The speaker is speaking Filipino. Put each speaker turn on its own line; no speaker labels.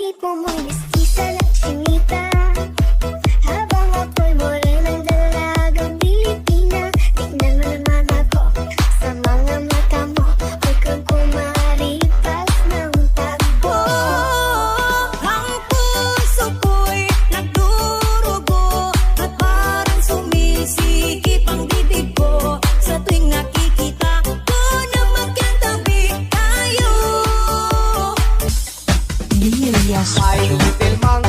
tipo mo'y mestiza na chinita, habang ako'y morenang dalagang Pilipina. Tignan mo naman ako sa mga mata mo, huwag kang kumaripas ng takbo.
Ang puso ko'y nagdurugo at parang sumisikip ang dibdib ko sa tuwing nakikita ko na magkatabi tayo.
Ay, Little Mang,